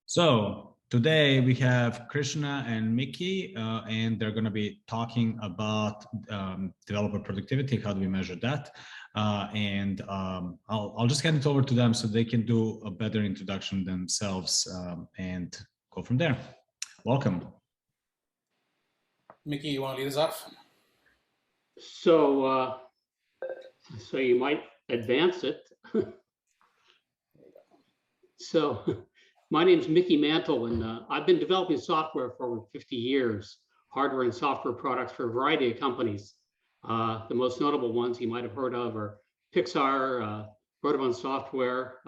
So today we have Krishna and Mickey, and they're going to be talking about developer productivity. How do we measure that? I'll just hand it over to them so they can do a better introduction themselves and go from there. Welcome. Mickey, you want to lead us off? So you might advance it. So my name is Mickey Mantle, and I've been developing software for over 50 years, hardware and software products for a variety of companies. The most notable ones you might have heard of are Pixar, Rotovon Software,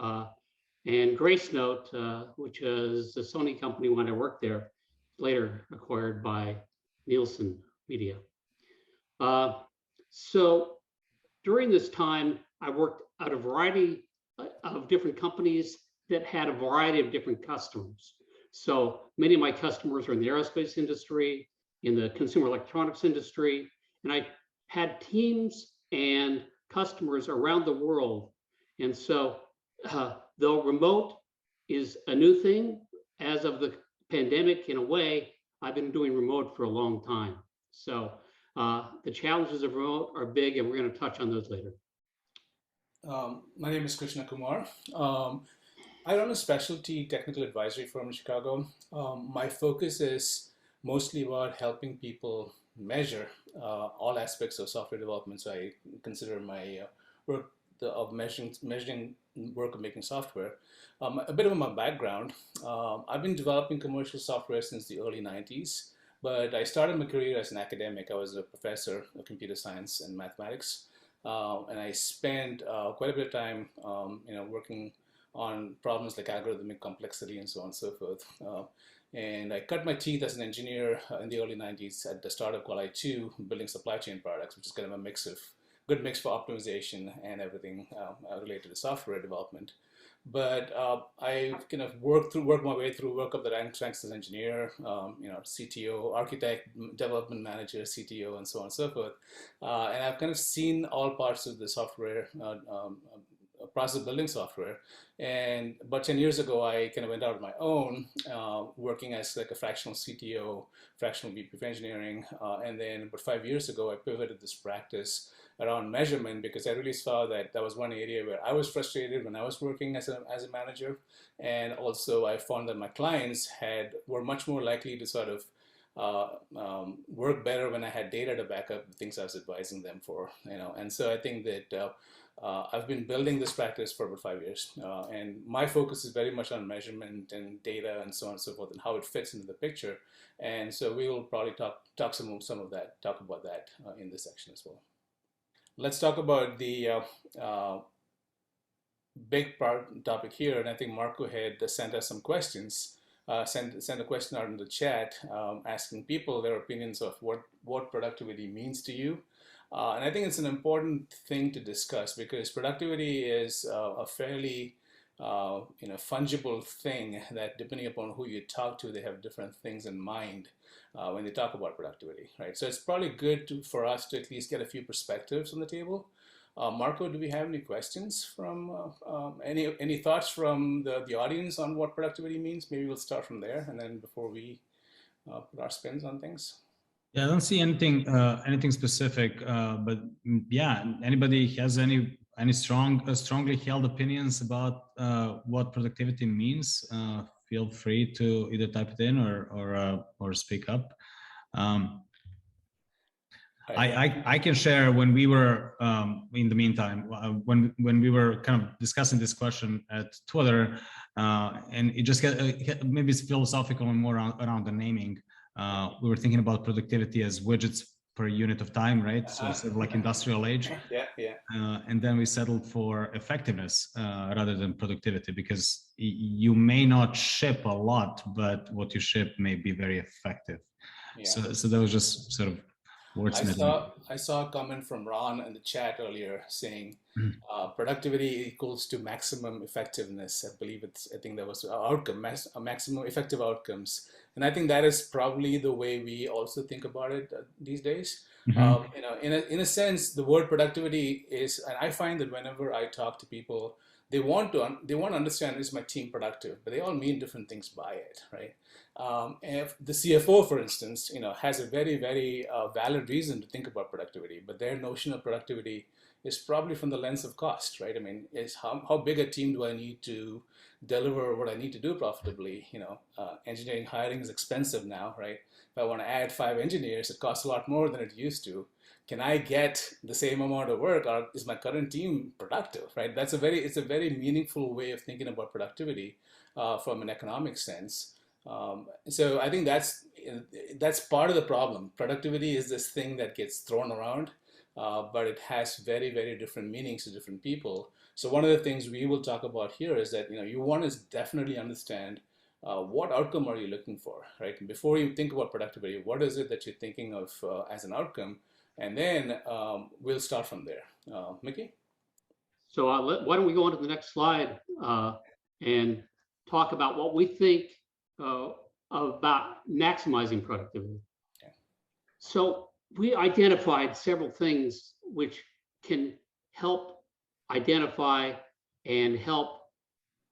and Grace Note, which is a Sony company when I worked there, later acquired by Nielsen Media. So during this time, I worked at a variety of different companies that had a variety of different customers. So many of my customers are in the aerospace industry, in the consumer electronics industry, and I had teams and customers around the world. And so though remote is a new thing, as of the pandemic, in a way, I've been doing remote for a long time. So the challenges of remote are big, and we're going to touch on those later. My name is Krishna Kumar. I run a specialty technical advisory firm in Chicago. My focus is mostly about helping people measure all aspects of software development. So I consider my work of measuring work of making software. A bit of my background, I've been developing commercial software since the early 90s, but I started my career as an academic. I was a professor of computer science and mathematics, and I spent quite a bit of time working on problems like algorithmic complexity and so on and so forth. And I cut my teeth as an engineer in the early 90s at the startup called I2, building supply chain products, which is kind of a good mix for optimization and everything related to software development. But I kind of worked my way through, work up the ranks as an engineer, CTO, architect, development manager, CTO, and so on and so forth. And I've kind of seen all parts of the software process of building software. And about 10 years ago, I kind of went out on my own, working as like a fractional CTO, fractional VP of engineering. And then about 5 years ago, I pivoted this practice around measurement because I really saw that that was one area where I was frustrated when I was working as a manager. And also I found that my clients were much more likely to sort of work better when I had data to back up the things I was advising them for, And so I think that I've been building this practice for about 5 years, and my focus is very much on measurement and data and so on and so forth, and how it fits into the picture. And so we will probably talk about that in this section as well. Let's talk about the big topic here, and I think Marco had sent us some questions. Send a question out in the chat asking people their opinions of what productivity means to you. And I think it's an important thing to discuss because productivity is a fairly fungible thing that depending upon who you talk to, they have different things in mind when they talk about productivity, right? So it's probably good for us to at least get a few perspectives on the table. Marco, do we have any questions from any thoughts from the audience on what productivity means? Maybe we'll start from there, and then before we put our spins on things. Yeah, I don't see anything specific, but yeah, anybody has any strongly held opinions about what productivity means? Feel free to either type it in or speak up. I can share when we were in the meantime when we were kind of discussing this question at Twitter, and it just maybe it's philosophical and more around the naming. We were thinking about productivity as widgets per unit of time, right? So sort of like industrial age. Yeah. And then we settled for effectiveness rather than productivity because you may not ship a lot, but what you ship may be very effective. Yeah. So that was just sort of words. I saw a comment from Ron in the chat earlier saying productivity equals to maximum effectiveness. I think that was outcome, maximum effective outcomes. And I think that is probably the way we also think about it these days. In a sense, the word productivity is, and I find that whenever I talk to people, they want to understand, is my team productive? But they all mean different things by it, right? If the CFO, for instance, has a very, very valid reason to think about productivity, but their notion of productivity is probably from the lens of cost, right? I mean, is how big a team do I need to deliver what I need to do profitably? Engineering hiring is expensive now, right? If I want to add 5 engineers, it costs a lot more than it used to. Can I get the same amount of work, or is my current team productive, right? It's a very meaningful way of thinking about productivity from an economic sense. So I think that's part of the problem. Productivity is this thing that gets thrown around, but it has very, very different meanings to different people. So one of the things we will talk about here is that you want to definitely understand what outcome are you looking for, right? Before you think about productivity, what is it that you're thinking of as an outcome? And then we'll start from there. Mickey? So why don't we go on to the next slide and talk about what we think about maximizing productivity. Okay. So we identified several things which can help identify and help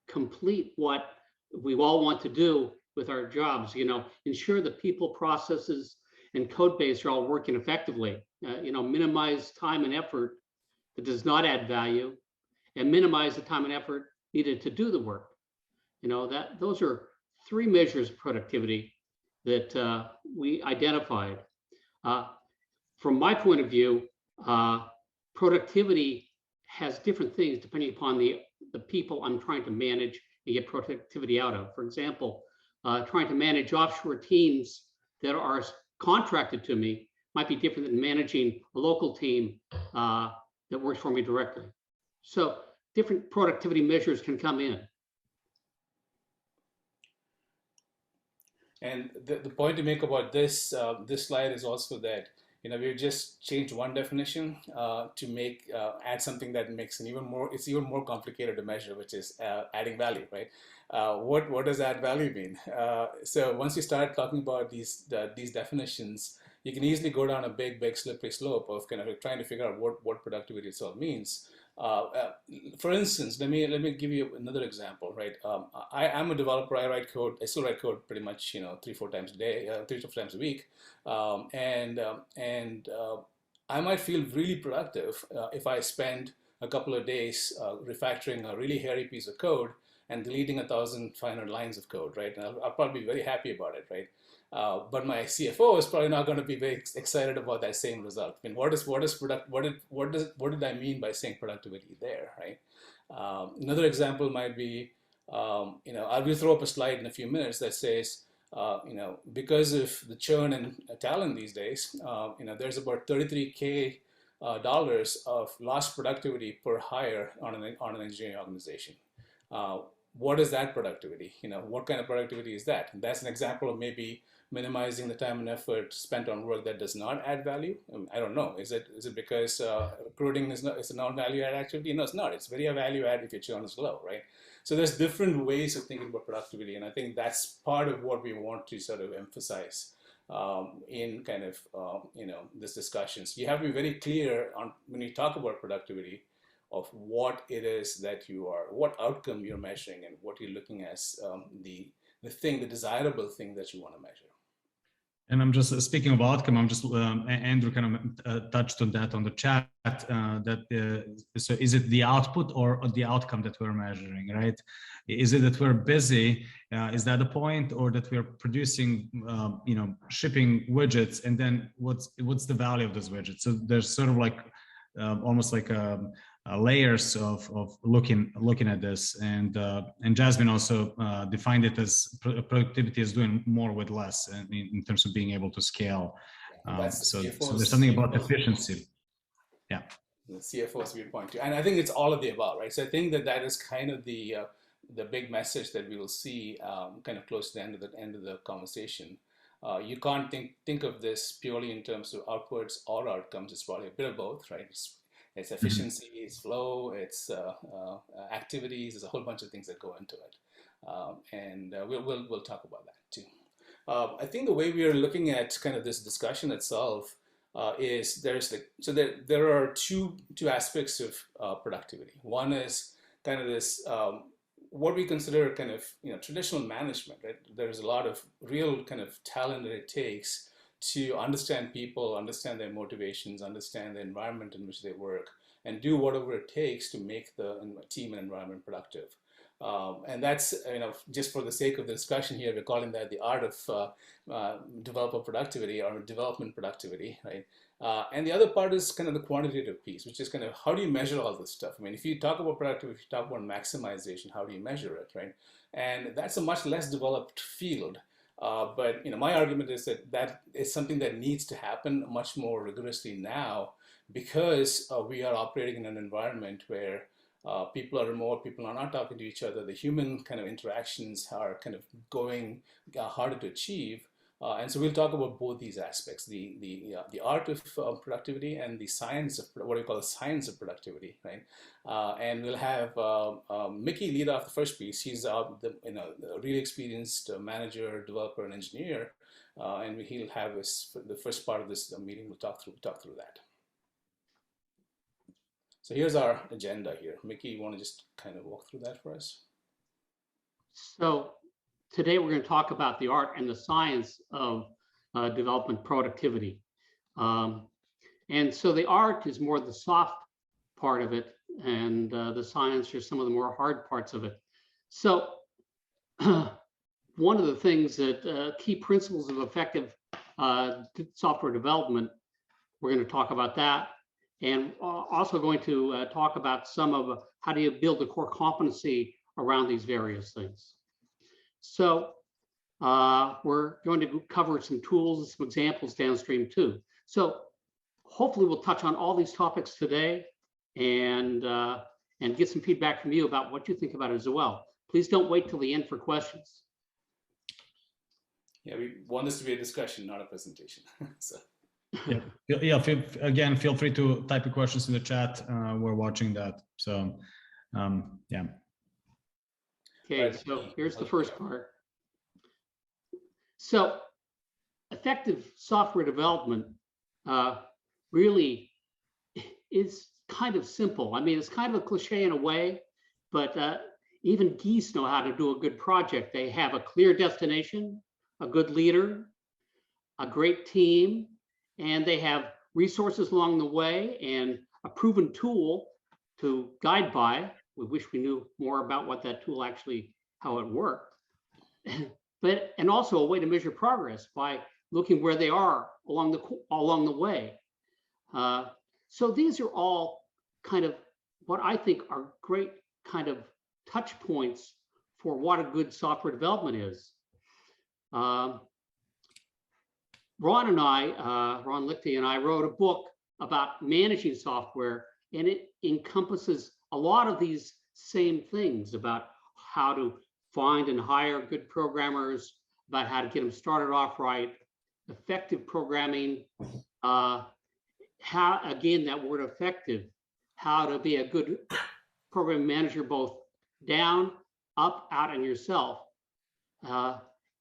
complete what we all want to do with our jobs, ensure that people, processes, and code base are all working effectively, minimize time and effort that does not add value, and minimize the time and effort needed to do the work. Those are 3 measures of productivity that we identified. From my point of view, productivity has different things depending upon the people I'm trying to manage and get productivity out of. For example, trying to manage offshore teams that are contracted to me might be different than managing a local team that works for me directly. So different productivity measures can come in. And the point to make about this slide is also that we've just changed one definition to add something that makes it's even more complicated to measure, which is adding value, right? What does add value mean? So once you start talking about these definitions, you can easily go down a big slippery slope of kind of trying to figure out what productivity itself means. For instance, let me give you another example, right? I'm a developer. I write code. I still write code pretty much 3-4 times a day, 3-4 times a week, and I might feel really productive if I spend a couple of days refactoring a really hairy piece of code and deleting 1,500 lines of code, right? And I'll probably be very happy about it, right? But my CFO is probably not going to be very excited about that same result. I mean, what did I mean by saying productivity there, right? Another example might be, I will throw up a slide in a few minutes that says, because of the churn in talent these days, there's about $33K of lost productivity per hire on an engineering organization. What is that productivity? What kind of productivity is that? And that's an example of maybe minimizing the time and effort spent on work that does not add value. I don't know. Is it because recruiting is a non-value add activity? No, it's not. It's very a value add if your churn is low, right? So there's different ways of thinking about productivity, and I think that's part of what we want to sort of emphasize in kind of this discussions. You have to be very clear on when you talk about productivity of what it is that what outcome you're measuring, and what you're looking as the desirable thing that you want to measure. And I'm just speaking of outcome. I'm just Andrew kind of touched on that on the chat. So is it the output or the outcome that we're measuring, right? Is it that we're busy? Is that the point, or that we're producing, shipping widgets, and then what's the value of those widgets? So there's sort of like almost like layers of looking at this, and Jasmine also defined it as productivity is doing more with less, in terms of being able to scale. So there's something about efficiency. Yeah, the CFO's viewpoint too, and I think it's all of the above, right? So I think that is kind of the big message that we will see kind of close to the end of the conversation. You can't think of this purely in terms of outputs or outcomes. It's probably a bit of both, right? It's efficiency, it's flow, it's activities. There's a whole bunch of things that go into it, and we'll talk about that too. I think the way we are looking at kind of this discussion itself is there are two aspects of productivity. One is kind of this what we consider kind of traditional management, right? There's a lot of real kind of talent that it takes to understand people, understand their motivations, understand the environment in which they work, and do whatever it takes to make the team and environment productive. And that's, just for the sake of the discussion here, we're calling that the art of developer productivity or development productivity, right? And the other part is kind of the quantitative piece, which is kind of how do you measure all this stuff? I mean, if you talk about productivity, if you talk about maximization, how do you measure it, right? And that's a much less developed field. But my argument is that that is something that needs to happen much more rigorously now, because we are operating in an environment where people are remote, people are not talking to each other, the human kind of interactions are kind of going harder to achieve. And so we'll talk about both these aspects, the art of productivity and the science of what we call the science of productivity, right? And we'll have Mickey lead off the first piece. He's a really experienced manager, developer, and engineer, and he'll have the first part of this meeting. We'll talk through that. So here's our agenda here. Mickey, you want to just kind of walk through that for us? So today we're going to talk about the art and the science of development productivity. And so the art is more the soft part of it, and the science are some of the more hard parts of it. So one of the things that key principles of effective software development, we're going to talk about that. And also going to talk about some of how do you build a core competency around these various things. So we're going to cover some tools and some examples downstream too. So hopefully we'll touch on all these topics today and get some feedback from you about what you think about it as well. Please don't wait till the end for questions. Yeah, we want this to be a discussion, not a presentation. So. Yeah. Feel free to type your questions in the chat. We're watching that. So, yeah. Okay, so here's the first part. So, effective software development really is kind of simple. I mean, it's kind of a cliche in a way, but even geese know how to do a good project. They have a clear destination, a good leader, a great team, and they have resources along the way and a proven tool to guide by. We wish we knew more about what that tool actually, how it worked. And also a way to measure progress by looking where they are along the way. So these are all kind of what I think are great kind of touch points for what a good software development is. Ron Lichty and I wrote a book about managing software, and it encompasses a lot of these same things about how to find and hire good programmers, about how to get them started off right, effective programming, how, again, that word effective, how to be a good program manager, both down, up, out, and yourself.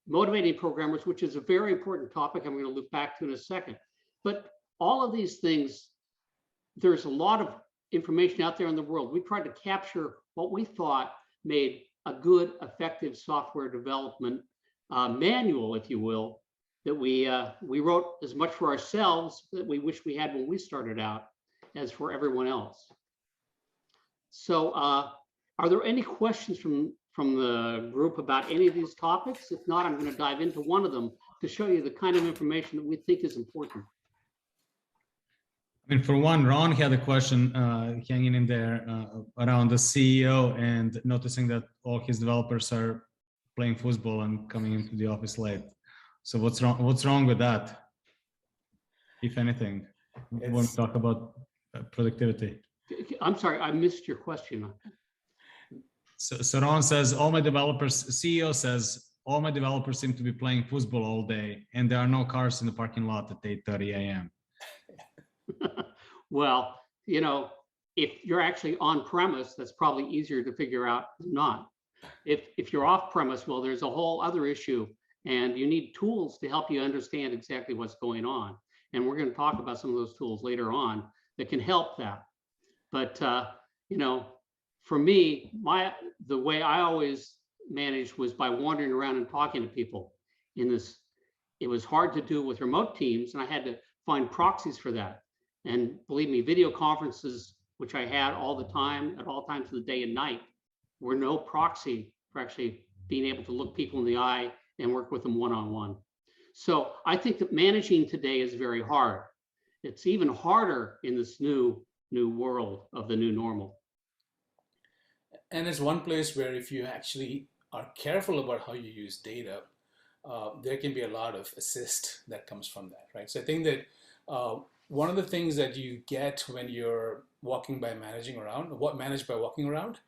Motivating programmers, which is a very important topic I'm going to look back to in a second. But all of these things, there's a lot of information out there in the world. We tried to capture what we thought made a good, effective software development manual, if you will, that we wrote as much for ourselves that we wish we had when we started out as for everyone else. So are there any questions from the group about any of these topics? If not, I'm going to dive into one of them to show you the kind of information that we think is important. I mean, for one, Ron had a question hanging in there around the CEO and noticing that all his developers are playing football and coming into the office late. So what's wrong? What's wrong with that, if anything? We want to talk about productivity. I'm sorry, I missed your question. So Ron says, CEO says, all my developers seem to be playing football all day, and there are no cars in the parking lot at 8:30 a.m. Well, if you're actually on premise, that's probably easier to figure out than not. If you're off premise, well, there's a whole other issue, and you need tools to help you understand exactly what's going on. And we're going to talk about some of those tools later on that can help that. But, for me, the way I always managed was by wandering around and talking to people in this. It was hard to do with remote teams, and I had to find proxies for that. And believe me, video conferences, which I had all the time, at all times of the day and night, were no proxy for actually being able to look people in the eye and work with them one-on-one. So I think that managing today is very hard. It's even harder in this new world of the new normal. And it's one place where if you actually are careful about how you use data, there can be a lot of assist that comes from that, right? So I think that one of the things that you get when you're walking by managing around, managed by walking around,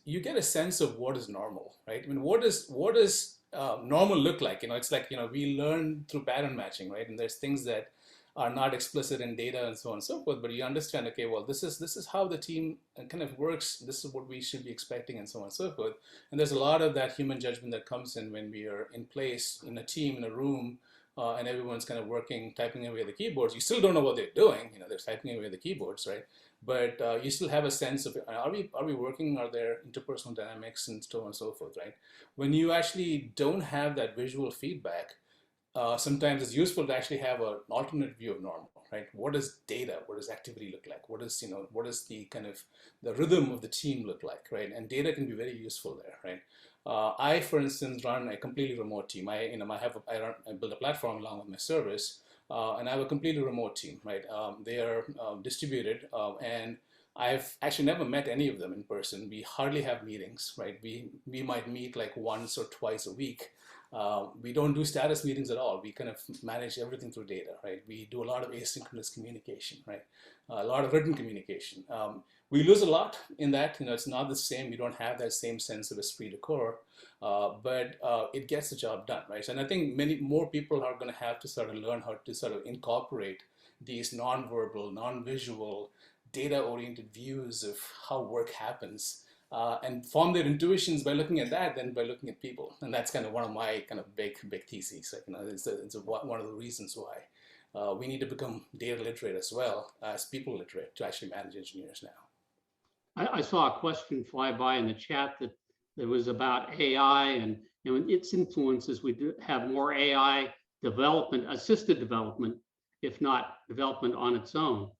you get a sense of what is normal, right? I mean, what does normal look like? It's like, we learn through pattern matching, right? And there's things that are not explicit in data and so on and so forth, but you understand, okay, well, this is how the team kind of works. This is what we should be expecting and so on and so forth. And there's a lot of that human judgment that comes in when we are in place, in a team, in a room, and everyone's kind of working, typing away at the keyboards. You still don't know what they're doing. They're typing away at the keyboards, right? But you still have a sense of, are we working? Are there interpersonal dynamics and so on and so forth, right? When you actually don't have that visual feedback, sometimes it's useful to actually have an alternate view of normal, right? What does data, what does activity look like? What is the kind of the rhythm of the team look like, right? And data can be very useful there, right? I, for instance, run a completely remote team. I build a platform along with my service, and I have a completely remote team, right? They are distributed, and I've actually never met any of them in person. We hardly have meetings, right? We might meet like once or twice a week. We don't do status meetings at all. We kind of manage everything through data, right? We do a lot of asynchronous communication, right? A lot of written communication. We lose a lot in that. It's not the same. We don't have that same sense of esprit de corps, but it gets the job done, right? And I think many more people are going to have to sort of learn how to sort of incorporate these non-verbal, non-visual, data-oriented views of how work happens, and form their intuitions by looking at that than by looking at people. And that's kind of one of my kind of big theses. It's one of the reasons why we need to become data literate as well as people literate to actually manage engineers now. I saw a question fly by in the chat that was about AI and its influences. We do have more AI development, assisted development, if not development on its own.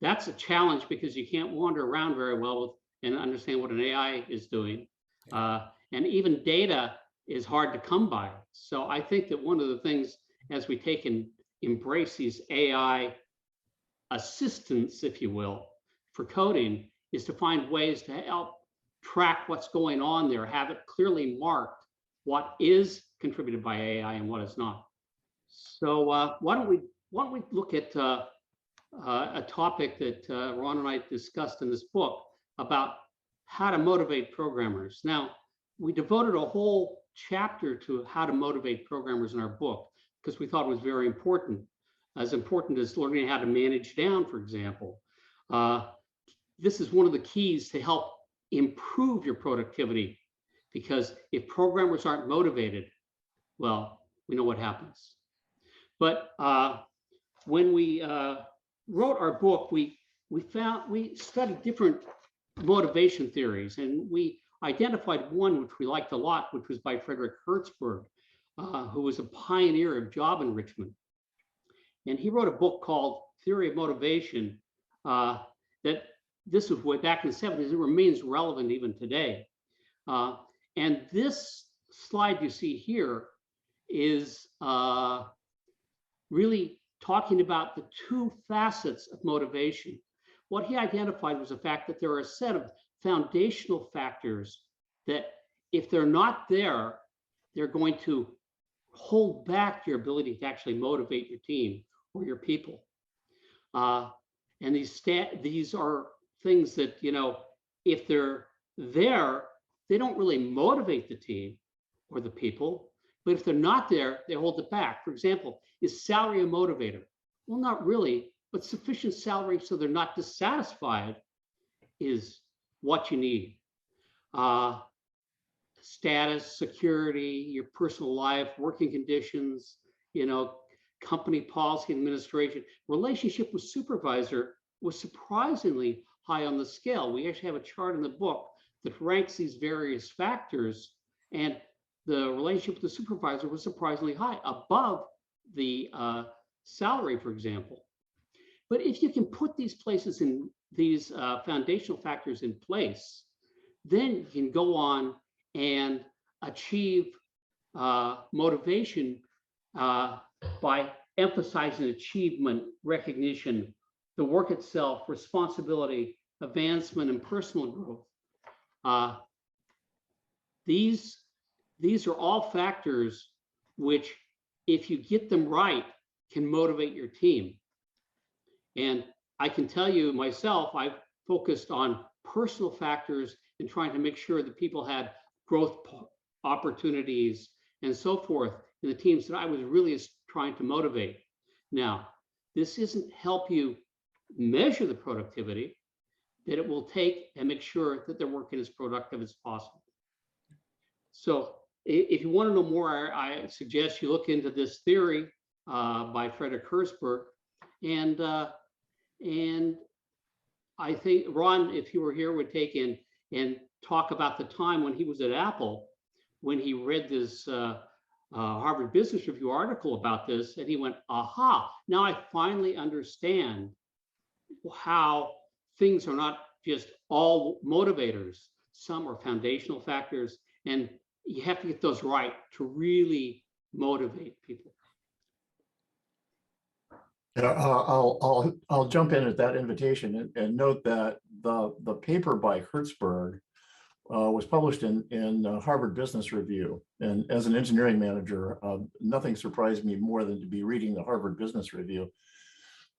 That's a challenge because you can't wander around very well and understand what an AI is doing. And even data is hard to come by. So I think that one of the things as we take and embrace these AI assistants, if you will, for coding, is to find ways to help track what's going on there, have it clearly marked what is contributed by AI and what is not. So why don't we look at a topic that Ron and I discussed in this book about how to motivate programmers. Now, we devoted a whole chapter to how to motivate programmers in our book because we thought it was very important, as important as learning how to manage down, for example. This is one of the keys to help improve your productivity, because if programmers aren't motivated, well, we know what happens. But when we wrote our book, we studied different motivation theories, and we identified one which we liked a lot, which was by Frederick Hertzberg, who was a pioneer of job enrichment. And he wrote a book called Theory of Motivation that this was way back in the 70s. It remains relevant even today. And this slide you see here is really talking about the two facets of motivation. What he identified was the fact that there are a set of foundational factors that if they're not there, they're going to hold back your ability to actually motivate your team or your people. And these are things that, if they're there, they don't really motivate the team or the people, but if they're not there, they hold it back. For example, is salary a motivator? Well, not really, but sufficient salary so they're not dissatisfied is what you need. Status, security, your personal life, working conditions, company policy administration, relationship with supervisor was surprisingly high on the scale. We actually have a chart in the book that ranks these various factors, and the relationship with the supervisor was surprisingly high, above the salary, for example. But if you can put these foundational factors in place, then you can go on and achieve motivation by emphasizing achievement, recognition, the work itself, responsibility, advancement, and personal growth. These are all factors which, if you get them right, can motivate your team. And I can tell you myself, I've focused on personal factors and trying to make sure that people had growth opportunities and so forth in the teams that I was really trying to motivate. Now, this isn't help you measure the productivity that it will take and make sure that they're working as productive as possible. So if you want to know more, I suggest you look into this theory by Frederick Herzberg. And I think Ron, if you were here, would take in and talk about the time when he was at Apple, when he read this Harvard Business Review article about this, and he went, aha, now I finally understand how things are not just all motivators. Some are foundational factors, and you have to get those right to really motivate people. I'll jump in at that invitation and note that the paper by Herzberg was published in Harvard Business Review. And as an engineering manager, nothing surprised me more than to be reading the Harvard Business Review.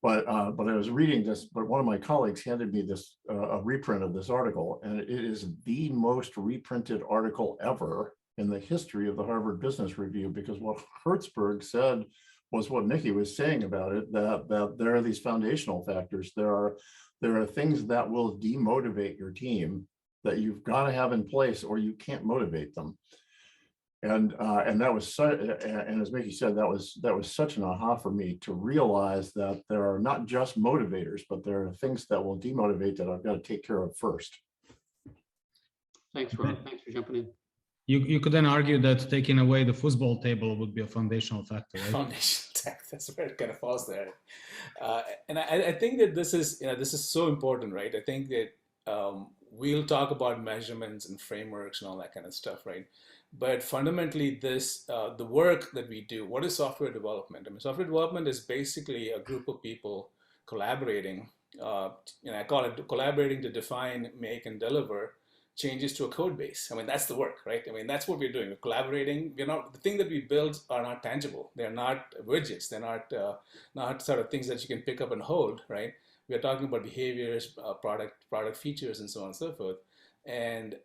But I was reading this, but one of my colleagues handed me this a reprint of this article, and it is the most reprinted article ever in the history of the Harvard Business Review, because what Herzberg said was what Mickey was saying about it, that there are these foundational factors. There are things that will demotivate your team that you've got to have in place, or you can't motivate them. And that was and as Mickey said, that was such an aha for me to realize that there are not just motivators, but there are things that will demotivate that I've got to take care of first. Thanks, Ron. Thanks for jumping in. You could then argue that taking away the football table would be a foundational factor, right? Foundational factor, that's where it kind of falls there. And I think that this is so important, right? I think that we'll talk about measurements and frameworks and all that kind of stuff, right? But fundamentally, the work that we do, what is software development? I mean, software development is basically a group of people collaborating. I call it collaborating to define, make, and deliver changes to a code base. I mean, that's the work, right? I mean, that's what we're doing. We're collaborating. The thing that we build are not tangible. They're not widgets. They're not sort of things that you can pick up and hold, right? We're talking about behaviors, product features, and so on and so forth. And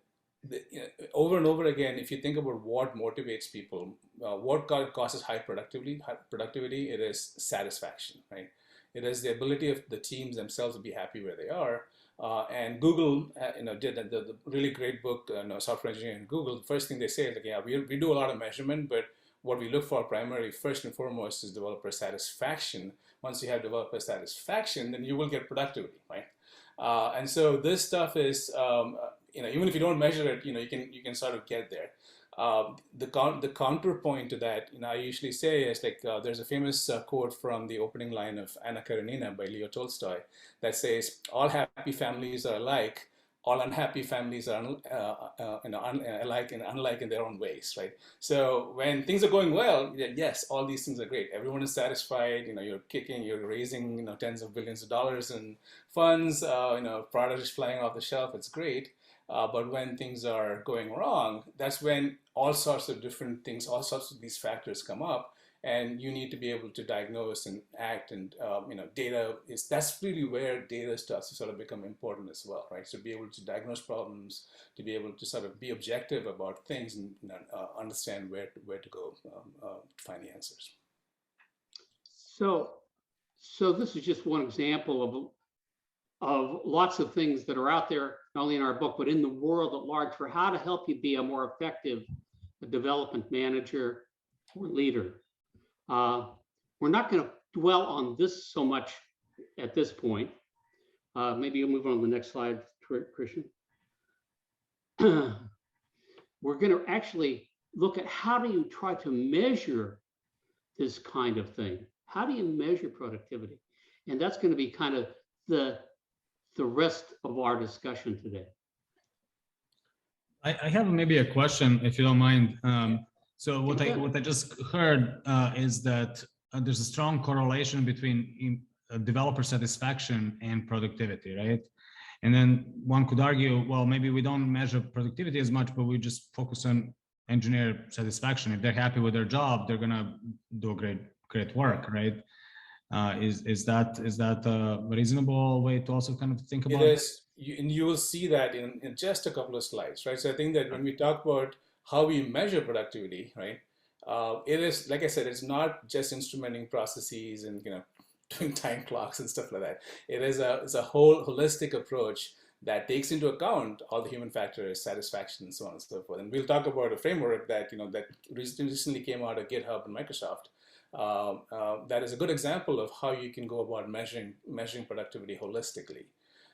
over and over again, if you think about what motivates people, what causes high productivity, it is satisfaction, right? It is the ability of the teams themselves to be happy where they are. And Google, did the really great book, Software Engineering in Google. The first thing they say is like, yeah, we do a lot of measurement, but what we look for primarily, first and foremost, is developer satisfaction. Once you have developer satisfaction, then you will get productivity, right? And so this stuff is, even if you don't measure it, you can sort of get there. The counterpoint to that, I usually say is like, there's a famous quote from the opening line of Anna Karenina by Leo Tolstoy that says, all happy families are alike, all unhappy families are alike and unlike in their own ways, right? So when things are going well, yes, all these things are great. Everyone is satisfied, you're raising, tens of billions of dollars in funds, product is flying off the shelf, it's great. But when things are going wrong, that's when all sorts of different things, all sorts of these factors come up, and you need to be able to diagnose and act. And that's really where data starts to sort of become important as well, right? So be able to diagnose problems, to be able to sort of be objective about things and understand where to go to find the answers. So this is just one example of lots of things that are out there, not only in our book, but in the world at large, for how to help you be a more effective development manager or leader. We're not going to dwell on this so much at this point. maybe you'll move on to the next slide, Christian. We're going to actually look at how do you try to measure this kind of thing? How do you measure productivity? And that's going to be kind of the rest of our discussion today. I have maybe a question, if you don't mind. So what I just heard is that there's a strong correlation between developer satisfaction and productivity, right? And then one could argue, well, maybe we don't measure productivity as much, but we just focus on engineer satisfaction. If they're happy with their job, they're gonna do great work, right? Is that a reasonable way to also kind of think about it? It is, and you will see that in just a couple of slides, right? So I think that when we talk about how we measure productivity, right, it is, like I said, it's not just instrumenting processes and doing time clocks and stuff like that. It's a whole holistic approach that takes into account all the human factors, satisfaction, and so on and so forth. And we'll talk about a framework that that recently came out of GitHub and Microsoft. That is a good example of how you can go about measuring productivity holistically.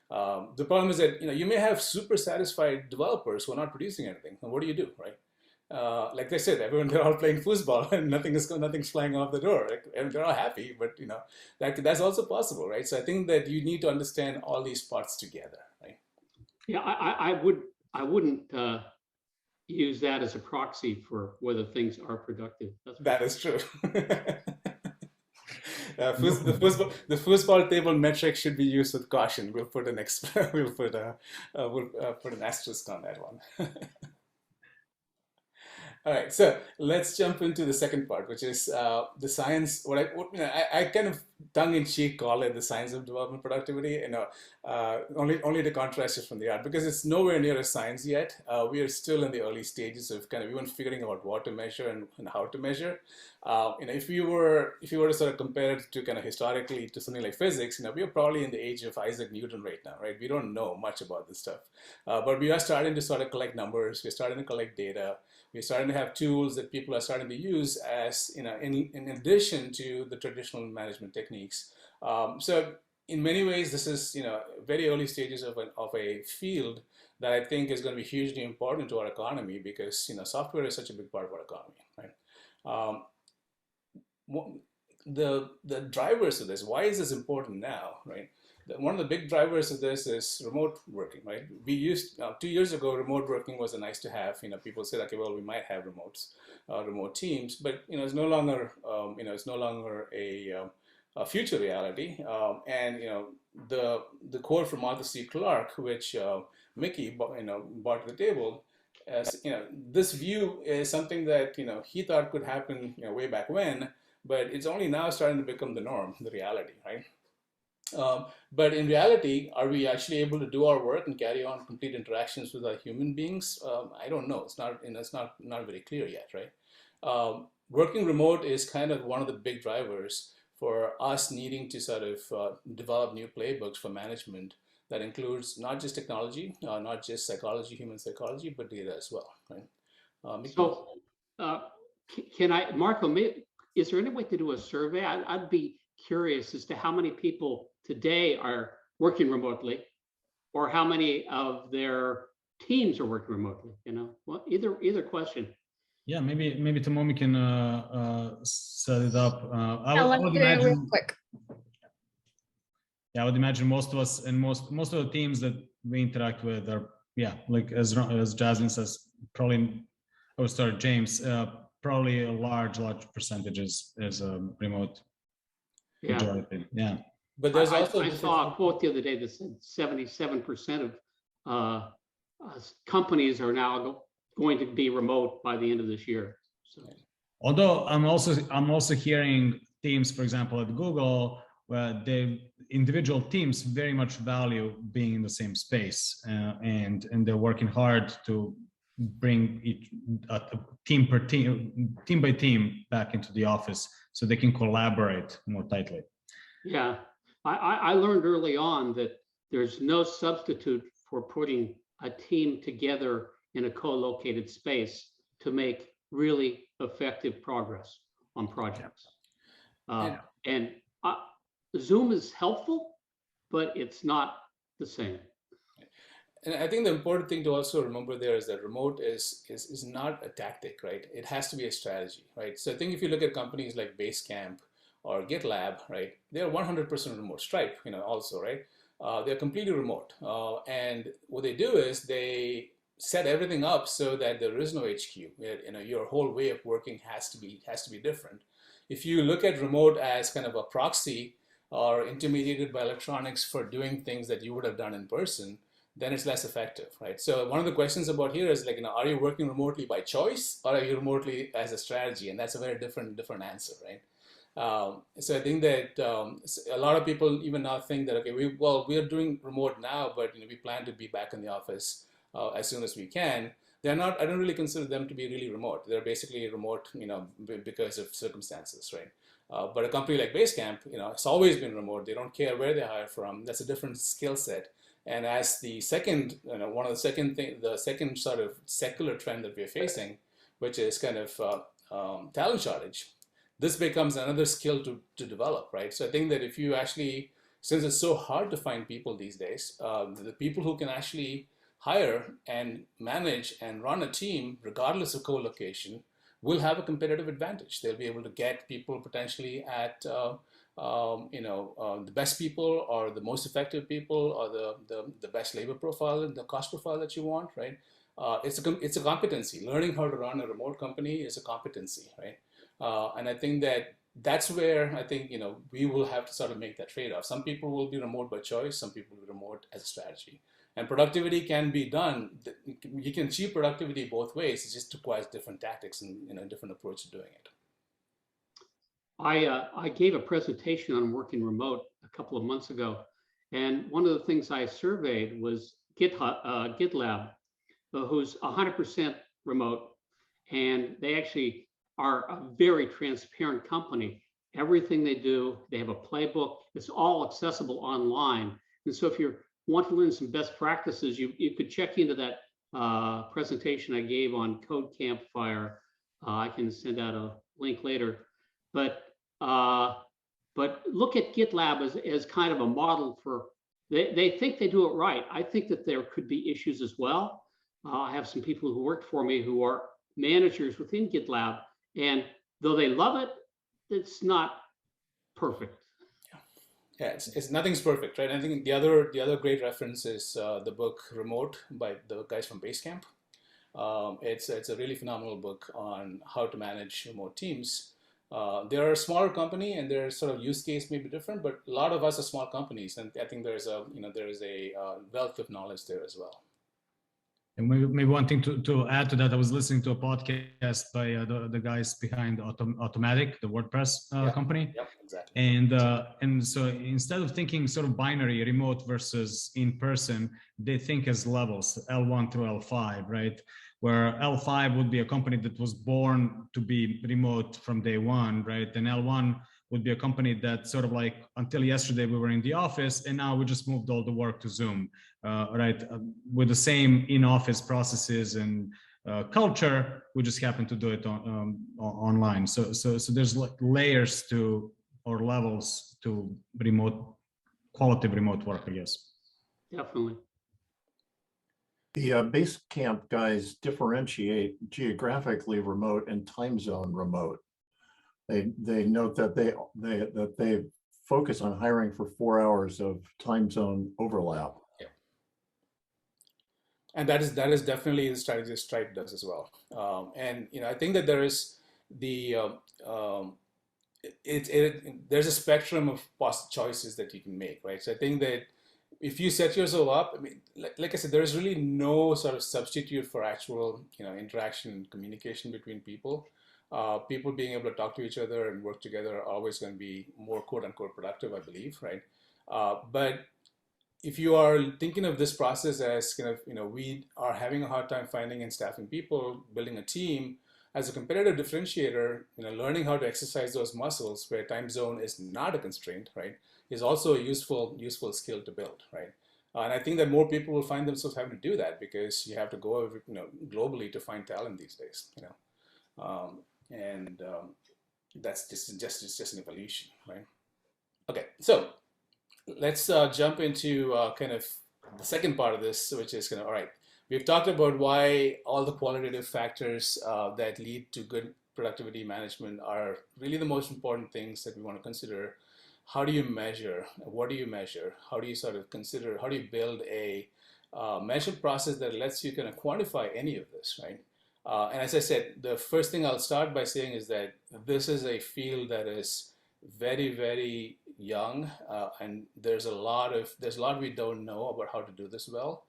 The problem is that you may have super satisfied developers who are not producing anything. And what do you do, right? Like I said, they're all playing foosball and nothing's flying off the door. And they're all happy, but that's also possible, right? So I think that you need to understand all these parts together, right? Yeah, I wouldn't use that as a proxy for whether things are productive. That is true. The foosball table metric should be used with caution. We'll put an asterisk on that one. All right, so let's jump into the second part, which is the science. I kind of tongue-in-cheek call it the science of development productivity. Only to contrast it from the art, because it's nowhere near a science yet. We are still in the early stages of kind of even figuring out what to measure and how to measure. If you were to sort of compare it to kind of historically to something like physics, we are probably in the age of Isaac Newton right now, right? We don't know much about this stuff, but we are starting to sort of collect numbers. We're starting to collect data. We're starting to have tools that people are starting to use as in addition to the traditional management techniques. So in many ways, this is very early stages of a field that I think is going to be hugely important to our economy, because software is such a big part of our economy, right? The drivers of this, why is this important now, right? One of the big drivers of this is remote working, right? We used 2 years ago, remote working was a nice to have. People said, okay, well, we might have remote teams, but it's no longer a future reality. And the quote from Arthur C. Clarke, which Mickey brought to the table, as this view is something that he thought could happen way back when, but it's only now starting to become the norm, the reality, right? But in reality, are we actually able to do our work and carry on complete interactions with our human beings? I don't know. It's not very clear yet, right? Working remote is kind of one of the big drivers for us needing to sort of develop new playbooks for management that includes not just technology, not just psychology, human psychology, but data as well, right? So, can I, Marco? Is there any way to do a survey? I'd be curious as to how many people today are working remotely, or how many of their teams are working remotely. Well, either question. Yeah, maybe Tomomi can set it up. I would imagine real quick. Yeah, I would imagine most of us and most of the teams that we interact with are, like as Jasmine says, probably. James. Probably a large percentage is remote. Majority. Yeah. But there's also I saw a quote the other day that said 77% of companies are now going to be remote by the end of this year. So. Although I'm also hearing teams, for example, at Google, where the individual teams very much value being in the same space, and they're working hard to bring team by team back into the office so they can collaborate more tightly. Yeah, I learned early on that there's no substitute for putting a team together in a co-located space to make really effective progress on projects. And Zoom is helpful, but it's not the same. And I think the important thing to also remember there is that remote is not a tactic, right? It has to be a strategy, right? So I think if you look at companies like Basecamp or GitLab, right, they're 100% remote. Stripe, also, right? They're completely remote. And what they do is they set everything up so that there is no HQ. Your whole way of working has to be different. If you look at remote as kind of a proxy or intermediated by electronics for doing things that you would have done in person, then it's less effective, right? So one of the questions about here is like, are you working remotely by choice or are you remotely as a strategy? And that's a very different answer, right? So I think that a lot of people even now think that, okay, we are doing remote now, but we plan to be back in the office as soon as we can. They're not. I don't really consider them to be really remote. They're basically remote, because of circumstances, right? But a company like Basecamp, it's always been remote. They don't care where they hire from. That's a different skill set. And as the second, the second sort of secular trend that we're facing, which is kind of talent shortage, this becomes another skill to develop, right? So I think that if you actually, since it's so hard to find people these days, the people who can actually hire and manage and run a team, regardless of co-location, will have a competitive advantage. They'll be able to get people potentially at the best people or the most effective people or the best labor profile and the cost profile that you want, right? It's a competency. Learning how to run a remote company is a competency, right? And I think that's where I think we will have to sort of make that trade-off. Some people will be remote by choice. Some people will be remote as a strategy. And productivity can be done. You can achieve productivity both ways. It just requires different tactics and a different approach to doing it. I gave a presentation on working remote a couple of months ago, and one of the things I surveyed was GitLab, who's 100% remote, and they actually are a very transparent company. Everything they do, they have a playbook. It's all accessible online. And so if you want to learn some best practices, you could check into that presentation I gave on Code Campfire. I can send out a link later. But look at GitLab as kind of a model for, they think they do it right. I think that there could be issues as well. I have some people who work for me who are managers within GitLab, and though they love it, it's not perfect. Yeah, it's nothing's perfect, right? I think the other great reference is the book Remote by the guys from Basecamp. It's a really phenomenal book on how to manage remote teams. They're a smaller company and their sort of use case may be different, but a lot of us are small companies, and I think there is a wealth of knowledge there as well. And maybe one thing to add to that, I was listening to a podcast by the guys behind Automatic, the WordPress company. Yep, exactly. And so instead of thinking sort of binary, remote versus in person, they think as levels, L1 through L5, right? Where L5 would be a company that was born to be remote from day one, right? And L1 would be a company that sort of like until yesterday we were in the office and now we just moved all the work to Zoom, right? With the same in-office processes and culture, we just happen to do it online. So there's like layers to or levels to quality remote work, I guess. Definitely. The Basecamp guys differentiate geographically remote and time zone remote. They note that they focus on hiring for 4 hours of time zone overlap. Yeah. And that is definitely the strategy Stripe does as well. And I think that there is there's a spectrum of choices that you can make, right? So I think that if you set yourself up, I mean, like I said, there is really no sort of substitute for actual interaction and communication between people. People being able to talk to each other and work together are always going to be more quote unquote productive, I believe, right? But if you are thinking of this process as kind of, we are having a hard time finding and staffing people, building a team as a competitive differentiator, learning how to exercise those muscles where time zone is not a constraint, right, is also a useful skill to build, right? And I think that more people will find themselves having to do that because you have to go over, globally to find talent these days, and that's just an evolution, right? Okay, so let's jump into kind of the second part of this, which is all right, we've talked about why all the qualitative factors that lead to good productivity management are really the most important things that we want to consider. How do you measure? What do you measure? How do you sort of consider, how do you build a measure process that lets you kind of quantify any of this, right? And as I said, the first thing I'll start by saying is that this is a field that is very, very young, and there's a lot we don't know about how to do this well.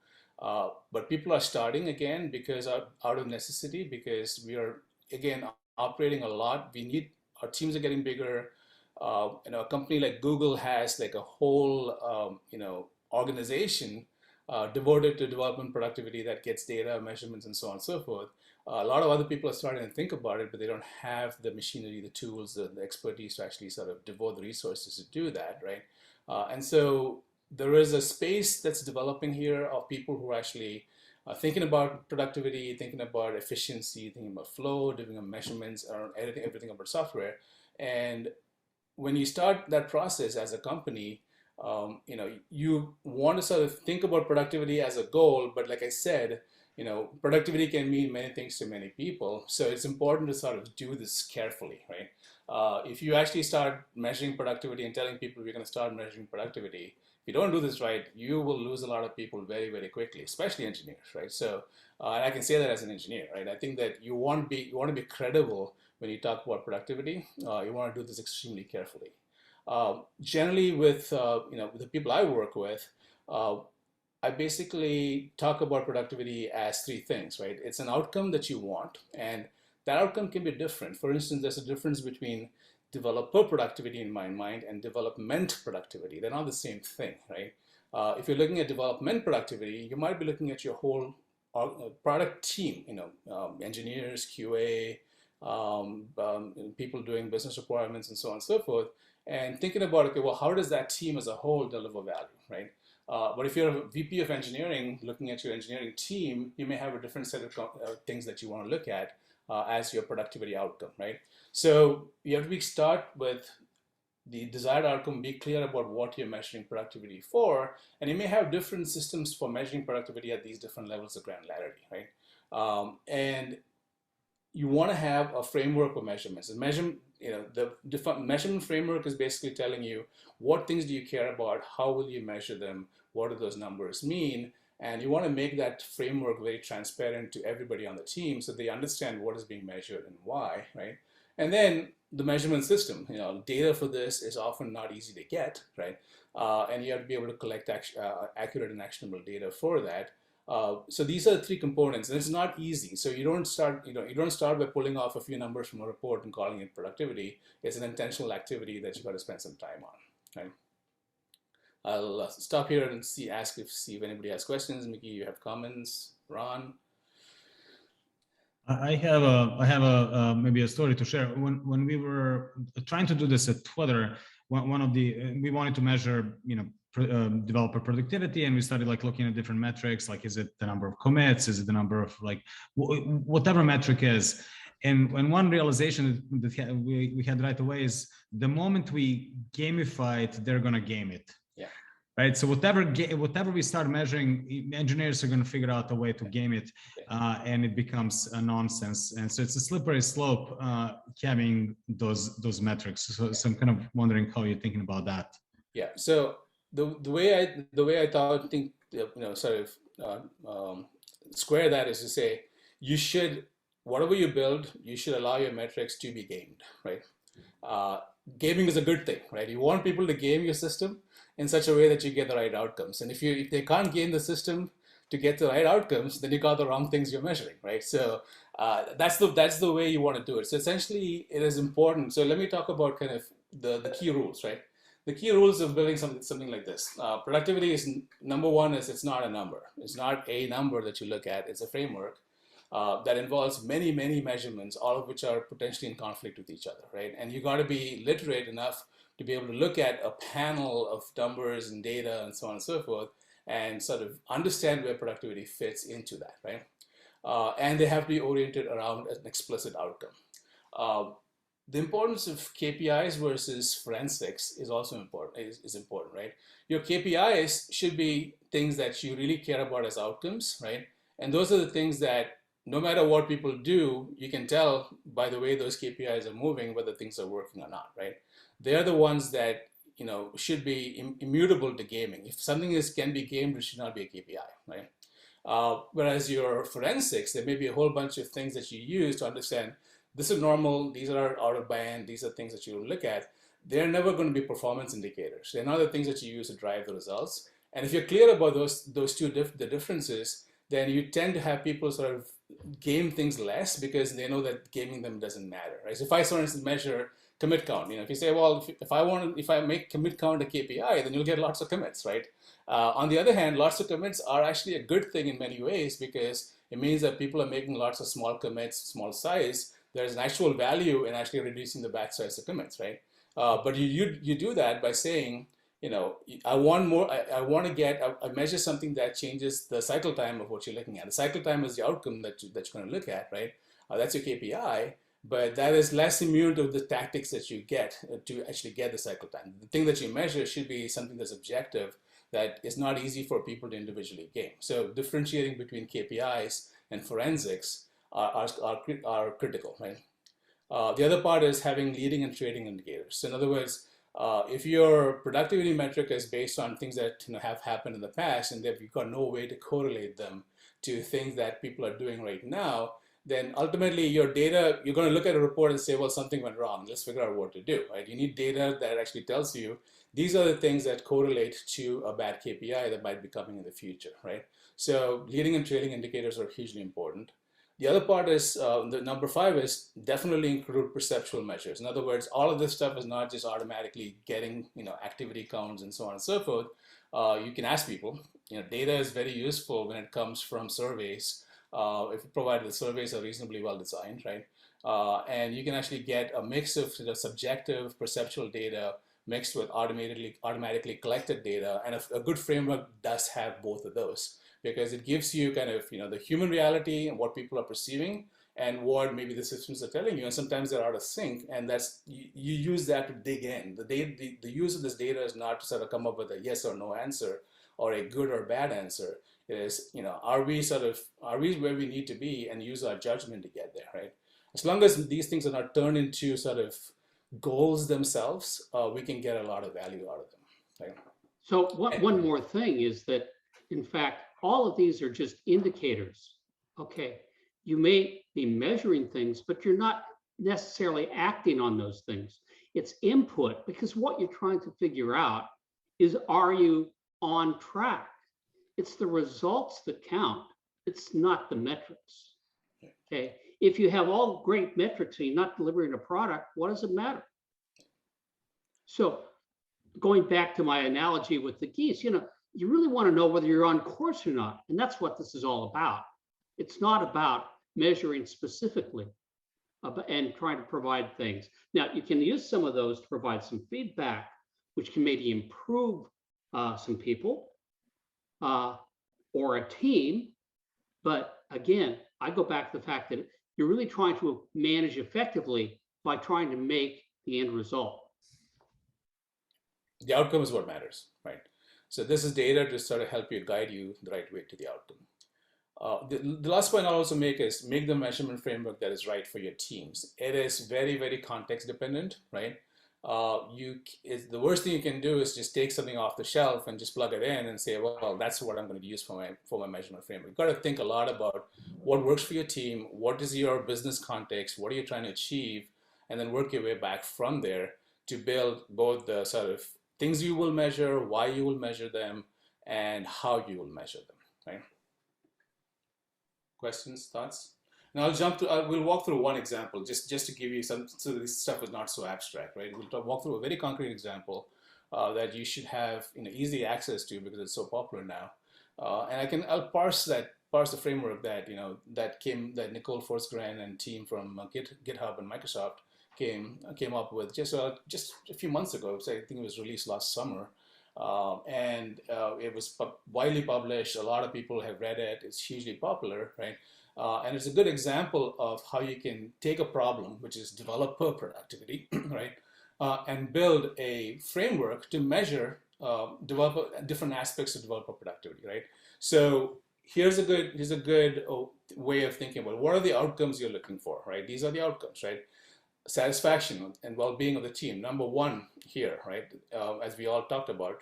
But people are starting again because out of necessity, because we are again operating a lot. Our teams are getting bigger. A company like Google has like a whole organization devoted to development productivity that gets data, measurements, and so on and so forth. A lot of other people are starting to think about it, but they don't have the machinery, the tools, the expertise to actually sort of devote the resources to do that, right? And so there is a space that's developing here of people who are actually thinking about productivity, thinking about efficiency, thinking about flow, doing measurements, or everything about software. And when you start that process as a company, you want to sort of think about productivity as a goal, but like I said, productivity can mean many things to many people. So it's important to sort of do this carefully, right? If you actually start measuring productivity and telling people we're going to start measuring productivity, if you don't do this right, you will lose a lot of people very, very quickly, especially engineers, right? So, and I can say that as an engineer, right? I think that you want to be credible when you talk about productivity. You want to do this extremely carefully. Generally, with the people I work with, I basically talk about productivity as three things, right? It's an outcome that you want, and that outcome can be different. For instance, there's a difference between developer productivity in my mind and development productivity. They're not the same thing, right? If you're looking at development productivity, you might be looking at your whole product team, engineers, QA, people doing business requirements, and so on and so forth, and thinking about, okay, well, how does that team as a whole deliver value, right? But if you're a VP of engineering, looking at your engineering team, you may have a different set of things that you want to look at as your productivity outcome, right? So you have to start with the desired outcome, be clear about what you're measuring productivity for, and you may have different systems for measuring productivity at these different levels of granularity, right? And you want to have a framework of measurements. And the measurement framework is basically telling you what things do you care about, how will you measure them, what do those numbers mean, and you want to make that framework very transparent to everybody on the team so they understand what is being measured and why, right? And then the measurement system, data for this is often not easy to get, right? And you have to be able to collect accurate and actionable data for that. So these are the three components, and it's not easy. So you don't start by pulling off a few numbers from a report and calling it productivity. It's an intentional activity that you've got to spend some time on, right? I'll stop here and see if anybody has questions. Mickey, you have comments? Ron? I have a maybe a story to share. When we were trying to do this at Twitter, we wanted to measure developer productivity, and we started looking at different metrics, like is it the number of commits, is it the number of whatever metric is. And one realization that we had right away is the moment we gamify it, they're gonna game it. Yeah. Right. So whatever we start measuring, engineers are going to figure out a way to game it, and it becomes a nonsense. And so it's a slippery slope, having those metrics. So I'm kind of wondering how you're thinking about that. Yeah. So the way I think square that is to say, you should, whatever you build, you should allow your metrics to be gamed, right? Gaming is a good thing, right? You want people to game your system in such a way that you get the right outcomes. And if they can't game the system to get the right outcomes, then you got the wrong things you're measuring, right? So that's the way you want to do it. So essentially, it is important. So let me talk about kind of the key rules, right? The key rules of building something like this. Productivity is, number one, is it's not a number. It's not a number that you look at. It's a framework that involves many, many measurements, all of which are potentially in conflict with each other, right? And you got to be literate enough to be able to look at a panel of numbers and data and so on and so forth, and sort of understand where productivity fits into that, right? And they have to be oriented around an explicit outcome. the importance of KPIs versus forensics is also important, is important, right? Your KPIs should be things that you really care about as outcomes, right? And those are the things that no matter what people do, you can tell by the way those KPIs are moving whether things are working or not, right? They're the ones that should be immutable to gaming. If something can be gamed, it should not be a KPI, right? Whereas your forensics, there may be a whole bunch of things that you use to understand this is normal, these are out of band, these are things that you look at. They're never going to be performance indicators. They're not the things that you use to drive the results. And if you're clear about those two the differences, then you tend to have people sort of game things less because they know that gaming them doesn't matter, right? So if I, for instance, measure commit count, if you say, well, if I make commit count a KPI, then you'll get lots of commits, right? On the other hand, lots of commits are actually a good thing in many ways because it means that people are making lots of small commits, small size. There's an actual value in actually reducing the batch size of commits, right? But you do that by saying, I want more. I want to get. I measure something that changes the cycle time of what you're looking at. The cycle time is the outcome that you're going to look at, right? That's your KPI, but that is less immune to the tactics that you get to actually get the cycle time. The thing that you measure should be something that's objective, that is not easy for people to individually game. So differentiating between KPIs and forensics are critical, right? The other part is having leading and trading indicators. So in other words, if your productivity metric is based on things that have happened in the past and that you've got no way to correlate them to things that people are doing right now, then ultimately your data, you're going to look at a report and say, well, something went wrong. Let's figure out what to do, right? You need data that actually tells you these are the things that correlate to a bad KPI that might be coming in the future, right? So leading and trailing indicators are hugely important. The other part is, the number 5 is definitely include perceptual measures. In other words, all of this stuff is not just automatically getting, activity counts and so on and so forth. You can ask people. Data is very useful when it comes from surveys. If provided the surveys are reasonably well designed, right? And you can actually get a mix of subjective perceptual data mixed with automatically collected data, and a good framework does have both of those, because it gives you kind of the human reality and what people are perceiving and what maybe the systems are telling you, and sometimes they're out of sync, and that's you use that to dig in. The use of this data is not to sort of come up with a yes or no answer or a good or bad answer. It is, are we where we need to be, and use our judgment to get there, right? As long as these things are not turned into sort of goals themselves, we can get a lot of value out of them, right? So one more thing is that, in fact, all of these are just indicators. Okay, you may be measuring things, but you're not necessarily acting on those things. It's input, because what you're trying to figure out is, are you on track? It's the results that count. It's not the metrics. Okay, if you have all great metrics and you're not delivering a product, what does it matter? So going back to my analogy with the geese, you really want to know whether you're on course or not. And that's what this is all about. It's not about measuring specifically and trying to provide things. Now, you can use some of those to provide some feedback, which can maybe improve some people or a team. But again, I go back to the fact that you're really trying to manage effectively by trying to make the end result. The outcome is what matters, right? So this is data to sort of help you, guide you the right way to the outcome. The last point I'll also make is make the measurement framework that is right for your teams. It is very, very context dependent, right? The worst thing you can do is just take something off the shelf and just plug it in and say, well, that's what I'm going to use for my measurement framework. You've got to think a lot about what works for your team, what is your business context, what are you trying to achieve, and then work your way back from there to build both the sort of things you will measure, why you will measure them, and how you will measure them, right? Questions, thoughts? Now we'll walk through one example just to give you some, so this stuff is not so abstract, right? We'll walk through a very concrete example that you should have easy access to because it's so popular now. And I'll parse the framework that that Nicole Forsgren and team from GitHub and Microsoft came up with just a few months ago. So I think it was released last summer. And it was widely published. A lot of people have read it. It's hugely popular, right? And it's a good example of how you can take a problem, which is developer productivity, right, and build a framework to measure different aspects of developer productivity, right? So here's a good way of thinking about what are the outcomes you're looking for, right? These are the outcomes, right? Satisfaction and well-being of the team. Number one here, right? As we all talked about,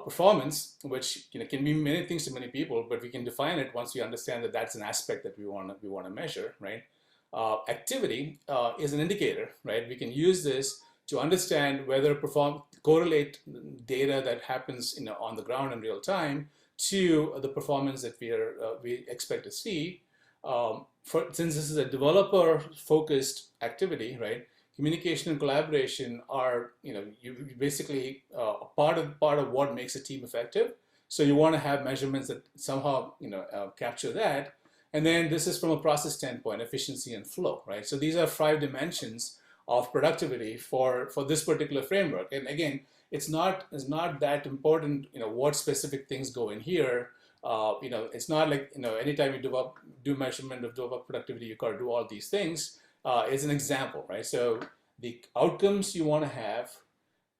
performance, which can be many things to many people, but we can define it once we understand that that's an aspect that we want to measure, right? Activity is an indicator, right? We can use this to understand whether correlate data that happens on the ground in real time to the performance that we expect to see. Since this is a developer-focused activity, right? Communication and collaboration are, you basically part of what makes a team effective. So you want to have measurements that somehow, capture that. And then this is from a process standpoint, efficiency and flow, right? So these are 5 dimensions of productivity for this particular framework. And again, it's not that important, what specific things go in here. It's not like, anytime you do measurement of developer productivity, you got to do all these things. It's an example, right? So the outcomes you want to have,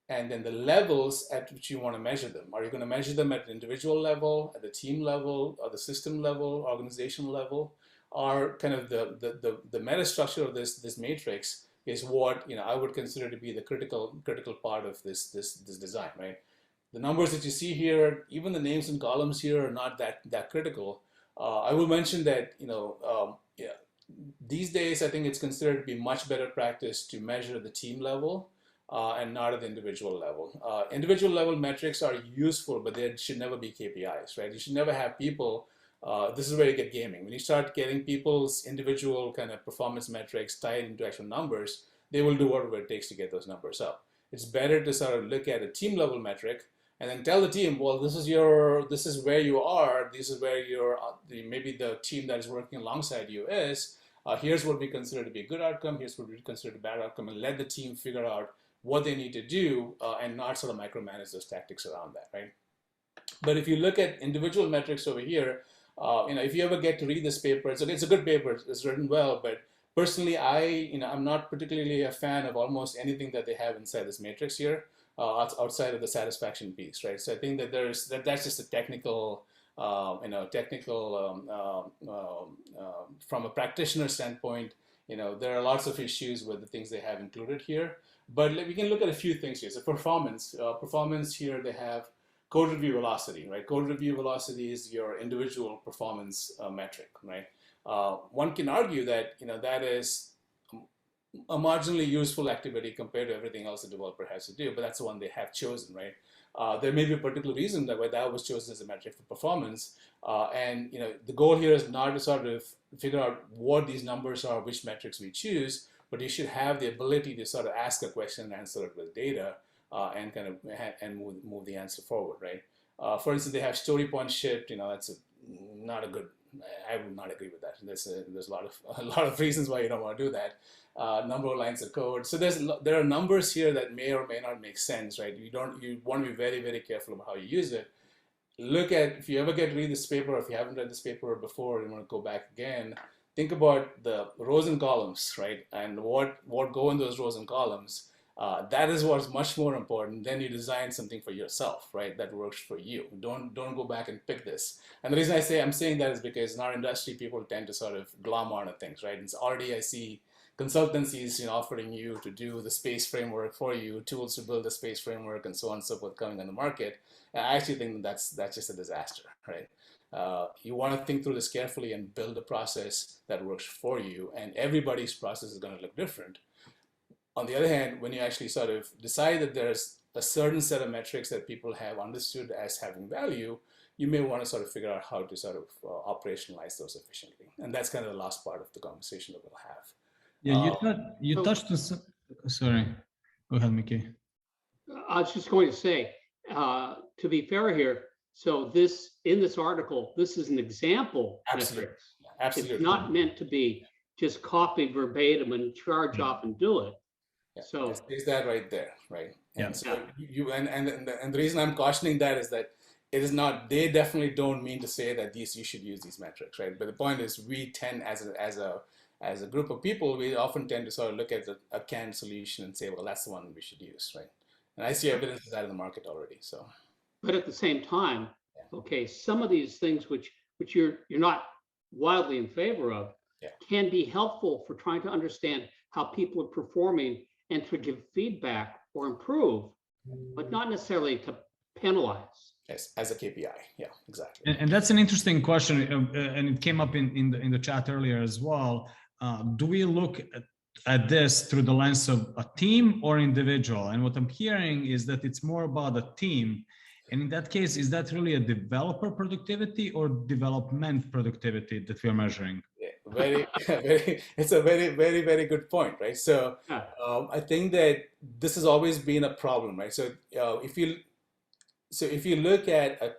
and then the levels at which you want to measure them. Are you going to measure them at the individual level, at the team level, or the system level, organizational level? Or kind of the meta structure of this matrix is what I would consider to be the critical part of this design, right? The numbers that you see here, even the names and columns here, are not that critical. I will mention that these days I think it's considered to be much better practice to measure the team level and not at the individual level. Individual level metrics are useful, but they should never be KPIs, right? You should never have people. This is where you get gaming. When you start getting people's individual kind of performance metrics tied into actual numbers, they will do whatever it takes to get those numbers up. It's better to sort of look at a team level metric and then tell the team, well, this is where you are. This is where maybe the team that is working alongside you is. Here's what we consider to be a good outcome. Here's what we consider a bad outcome, and let the team figure out what they need to do and not sort of micromanage those tactics around that, right? But if you look at individual metrics over here, if you ever get to read this paper, it's a good paper. It's written well, but personally, I'm not particularly a fan of almost anything that they have inside this matrix here, outside of the satisfaction piece, right? So I think that that's just a technical, from a practitioner standpoint, there are lots of issues with the things they have included here. But we can look at a few things here. So performance here, they have code review velocity, right? Code review velocity is your individual performance metric, right? One can argue that that is a marginally useful activity compared to everything else the developer has to do, but that's the one they have chosen, right? There may be a particular reason why that was chosen as a metric for performance, and the goal here is not to sort of figure out what these numbers are, which metrics we choose, but you should have the ability to sort of ask a question and answer it with data, and kind of move the answer forward, right? For instance, they have story point shipped. That's not a good. I would not agree with that. There's a lot of reasons why you don't want to do that. Number of lines of code. So there are numbers here that may or may not make sense, right? You want to be very, very careful about how you use it. If you ever get to read this paper, or if you haven't read this paper before, you want to go back again. Think about the rows and columns, right? And what go in those rows and columns. That is what's much more important. Then you design something for yourself, right? That works for you. Don't go back and pick this. And the reason I'm saying that is because in our industry, people tend to sort of glom onto things, right? It's already, I see consultancies, offering you to do the space framework for you, tools to build the space framework, and so on and so forth coming on the market. And I actually think that's just a disaster, right? You want to think through this carefully and build a process that works for you. And everybody's process is going to look different. On the other hand, when you actually sort of decide that there's a certain set of metrics that people have understood as having value, you may want to sort of figure out how to sort of operationalize those efficiently. And that's kind of the last part of the conversation that we'll have. Yeah, you touched on. Sorry, go ahead, Mickey. I was just going to say, to be fair here, so in this article, this is an example. Absolutely. Absolutely. It's not meant to be just copied verbatim and charge off and do it. Yeah, so is that right there, right? And yeah. so and the reason I'm cautioning that is that it is not, they definitely don't mean to say that you should use these metrics, right? But the point is, we tend as a group of people, we often tend to sort of look at a canned solution and say, well, that's the one we should use, right? And I see evidence of that in the market already. So, but at the same time, okay, some of these things which you're not wildly in favor of can be helpful for trying to understand how people are performing and to give feedback or improve, but not necessarily to penalize. Yes, as a KPI. Yeah, exactly. And that's an interesting question, and it came up in the chat earlier as well. Do we look at this through the lens of a team or individual? And what I'm hearing is that it's more about a team. And in that case, is that really a developer productivity or development productivity that we're measuring? Very, it's a very good point, right? So I think that this has always been a problem, right? So if you look at a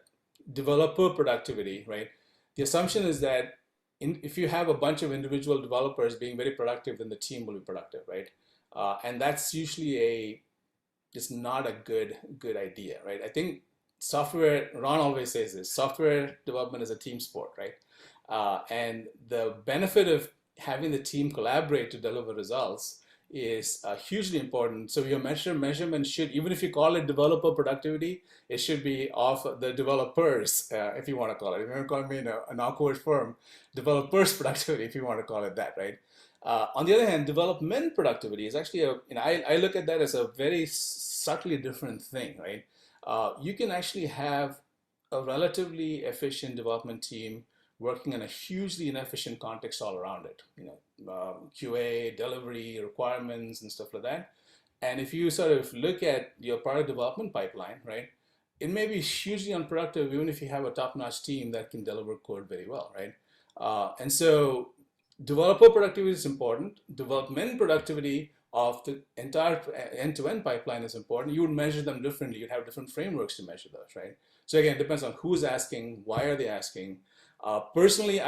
developer productivity, right, the assumption is that if you have a bunch of individual developers being very productive, then the team will be productive, right? And that's usually it's not a good idea, right? I think Ron always says this, software development is a team sport, right? And the benefit of having the team collaborate to deliver results is hugely important. So your measurement should, even if you call it developer productivity, it should be of the developers, if you want to call it. If you want to call me an awkward firm, developers productivity, if you want to call it that, right? On the other hand, development productivity is actually I look at that as a very subtly different thing, right? You can actually have a relatively efficient development team working in a hugely inefficient context all around it, QA, delivery, requirements, and stuff like that. And if you sort of look at your product development pipeline, right, it may be hugely unproductive even if you have a top-notch team that can deliver code very well, right? And so developer productivity is important. Development productivity of the entire end-to-end pipeline is important. You would measure them differently. You'd have different frameworks to measure those, right? So again, it depends on who's asking, why are they asking. Personally,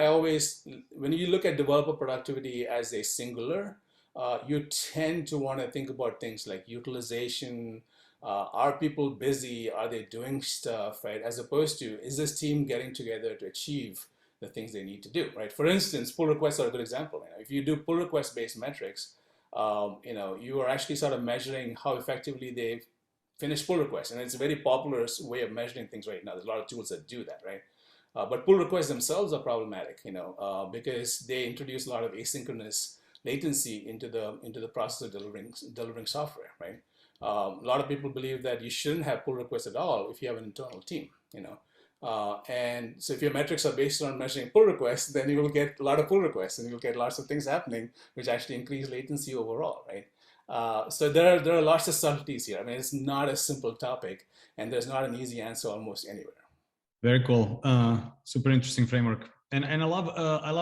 when you look at developer productivity as a singular, you tend to want to think about things like utilization. Are people busy? Are they doing stuff, right? As opposed to, is this team getting together to achieve the things they need to do, right? For instance, pull requests are a good example. If you do pull request based metrics, you are actually sort of measuring how effectively they finish pull requests, and it's a very popular way of measuring things right now. There's a lot of tools that do that, right? But pull requests themselves are problematic, because they introduce a lot of asynchronous latency into the process of delivering software, right? A lot of people believe that you shouldn't have pull requests at all if you have an internal team, and so if your metrics are based on measuring pull requests, then you will get a lot of pull requests, and you'll get lots of things happening, which actually increase latency overall, right? So there are lots of subtleties here. I mean, it's not a simple topic, and there's not an easy answer almost anywhere. Very cool. Super interesting framework. And I love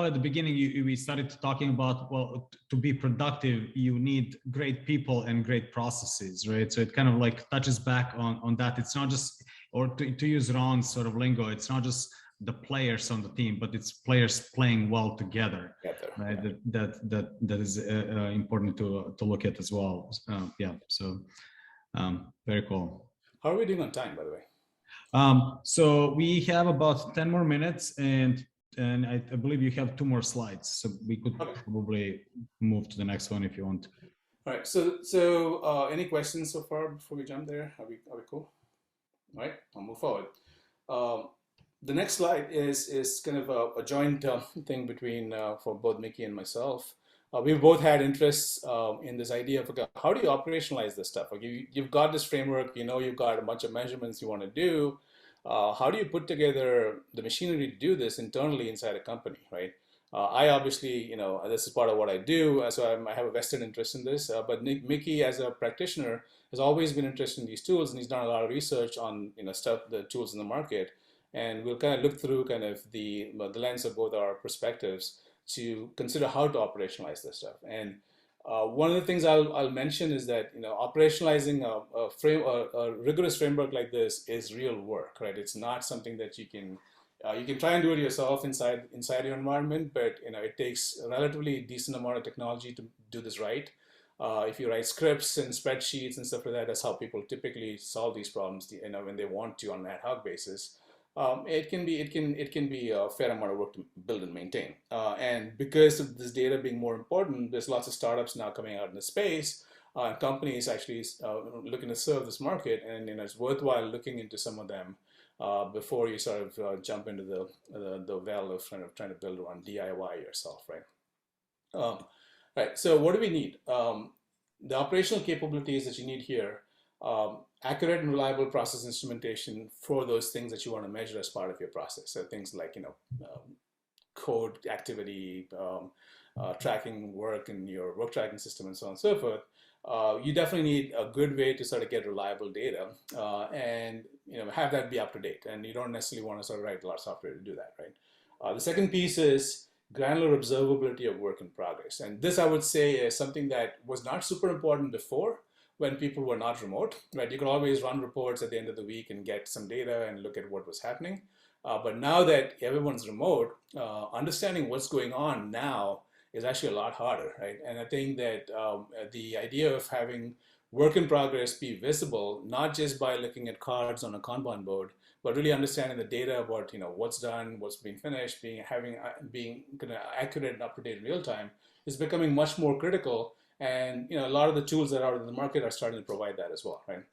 at the beginning we started talking about, well, to be productive you need great people and great processes, right? So it kind of like touches back on that. It's not just, or to use Ron's sort of lingo, it's not just the players on the team, but it's players playing well together, right? That is important to look at as well. So very cool. How are we doing on time, by the way? So we have about 10 more minutes, and I believe you have 2 more slides, so we could probably move to the next one if you want. All right. So any questions so far before we jump there? Are we cool? All right. I'll move forward. The next slide is kind of a joint thing between for both Mickey and myself. We've both had interests in this idea of, okay, how do you operationalize this stuff? Like you've got this framework, you've got a bunch of measurements you want to do. How do you put together the machinery to do this internally inside a company, right? I obviously, this is part of what I do, so I have a vested interest in this. But Mickey, as a practitioner, has always been interested in these tools, and he's done a lot of research on the tools in the market. And we'll kind of look through kind of the lens of both our perspectives to consider how to operationalize this stuff. And one of the things I'll mention is that operationalizing a rigorous framework like this is real work, right? It's not something that you can try and do it yourself inside your environment, but it takes a relatively decent amount of technology to do this right. If you write scripts and spreadsheets and stuff like that, that's how people typically solve these problems, when they want to on an ad hoc basis. it can be a fair amount of work to build and maintain. And because of this data being more important, there's lots of startups now coming out in the space. Companies actually looking to serve this market, and it's worthwhile looking into some of them before you sort of jump into the well of trying to build one DIY yourself, right? Right. So what do we need? The operational capabilities that you need here: accurate and reliable process instrumentation for those things that you want to measure as part of your process. So things like code activity, tracking work in your work tracking system, and so on and so forth. You definitely need a good way to sort of get reliable data and have that be up to date. And you don't necessarily want to sort of write a lot of software to do that, right? The second piece is granular observability of work in progress. And this, I would say, is something that was not super important before when people were not remote, right? You could always run reports at the end of the week and get some data and look at what was happening. But now that everyone's remote, understanding what's going on now is actually a lot harder, right? And I think that the idea of having work in progress be visible, not just by looking at cards on a Kanban board, but really understanding the data about what's done, what's being finished, being kind of accurate and up to date in real time, is becoming much more critical. And a lot of the tools that are out in the market are starting to provide that as well, right?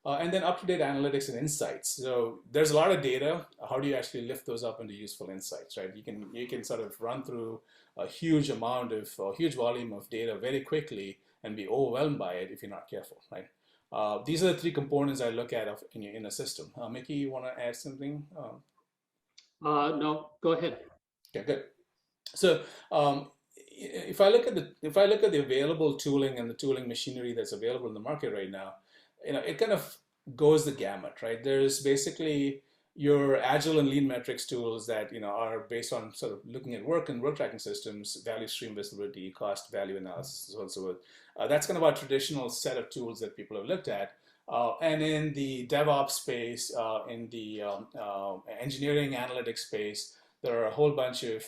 And then up-to-date analytics and insights. So there's a lot of data. How do you actually lift those up into useful insights, right? You can sort of run through a huge volume of data very quickly and be overwhelmed by it if you're not careful, right? These are the three components I look at in a system. Mickey, you want to add something? No, go ahead. Okay, good. So if I look at the available tooling and the tooling machinery that's available in the market right now, it kind of goes the gamut, right? There's basically your agile and lean metrics tools that are based on sort of looking at work and work tracking systems, value stream visibility, cost value analysis, so on and so forth. That's kind of our traditional set of tools that people have looked at. And in the DevOps space, in the engineering analytics space, there are a whole bunch of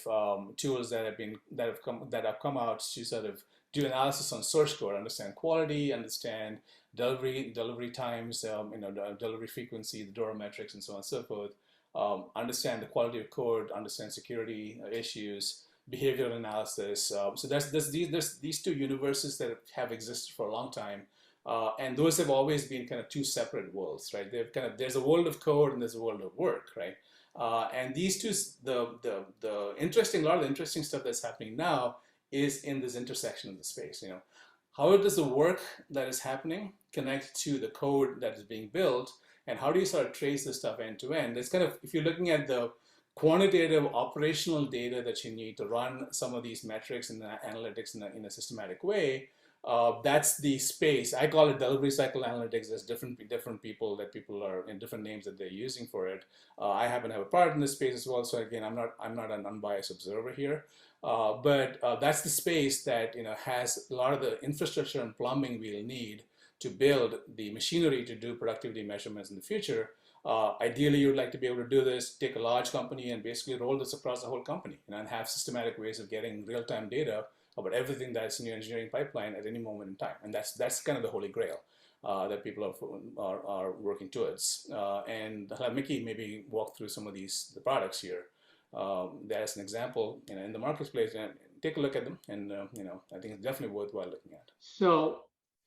tools that have come out to sort of do analysis on source code, understand quality, understand delivery times, delivery frequency, the DORA metrics, and so on and so forth. Understand the quality of code, understand security issues, behavioral analysis. So there's these two universes that have existed for a long time, and those have always been kind of two separate worlds, right? There's a world of code and there's a world of work, right? And these two, a lot of the interesting stuff that's happening now is in this intersection of the space. How does the work that is happening connect to the code that is being built, and how do you sort of trace this stuff end to end? It's kind of, if you're looking at the quantitative operational data that you need to run some of these metrics and the analytics in a systematic way, that's the space. I call it delivery cycle analytics. There's different people are in different names that they're using for it. I happen to have a part in this space as well. So again, I'm not an unbiased observer here. But that's the space that has a lot of the infrastructure and plumbing we'll need to build the machinery to do productivity measurements in the future. Ideally, you'd like to be able to do this, take a large company and basically roll this across the whole company, and have systematic ways of getting real-time data about everything that's in your engineering pipeline at any moment in time. And that's kind of the holy grail that people are working towards. And I'll have Mickey maybe walk through some of the products here. As an example, in the marketplace, and take a look at them, and I think it's definitely worthwhile looking at. So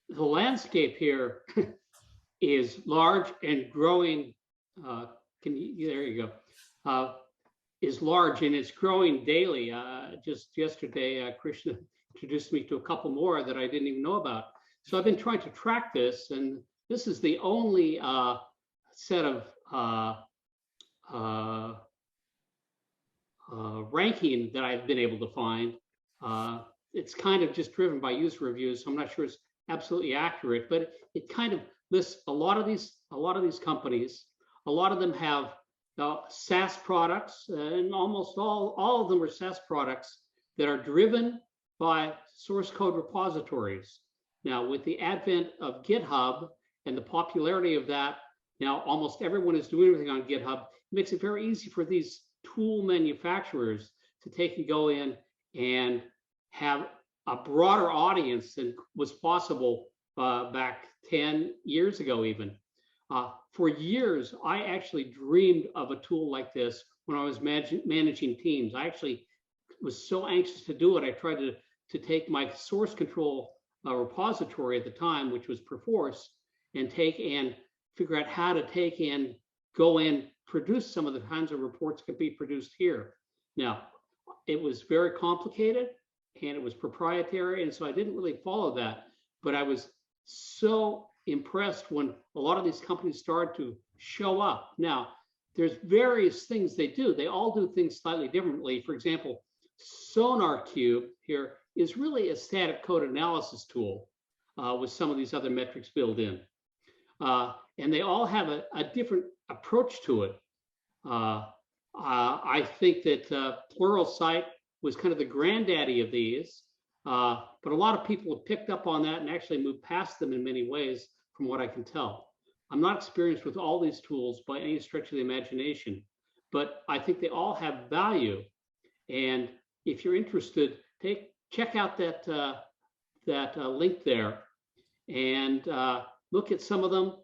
the landscape here is large and growing. There you go. Is large and it's growing daily. Just yesterday, Krishna introduced me to a couple more that I didn't even know about. So I've been trying to track this, and this is the only set of ranking that I've been able to find. It's kind of just driven by user reviews, so I'm not sure it's absolutely accurate, but it kind of lists a lot of these companies. A lot of them have SaaS products, and almost all of them are SaaS products that are driven by source code repositories. Now, with the advent of GitHub and the popularity of that, now almost everyone is doing everything on GitHub. It makes it very easy for these tool manufacturers to take and go in and have a broader audience than was possible back 10 years ago even. For years, I actually dreamed of a tool like this when I was managing teams. I actually was so anxious to do it. I tried to take my source control repository at the time, which was Perforce, and figure out how to take and go and produce some of the kinds of reports that could be produced here. Now, it was very complicated and it was proprietary, and so I didn't really follow that. But I was so impressed when a lot of these companies started to show up. Now, there's various things they do. They all do things slightly differently. For example, SonarQube here is really a static code analysis tool with some of these other metrics built in. And they all have a different approach to it. I think that Pluralsight was kind of the granddaddy of these, but a lot of people have picked up on that and actually moved past them in many ways, from what I can tell. I'm not experienced with all these tools by any stretch of the imagination, but I think they all have value. And if you're interested, check out that link there and look at some of them.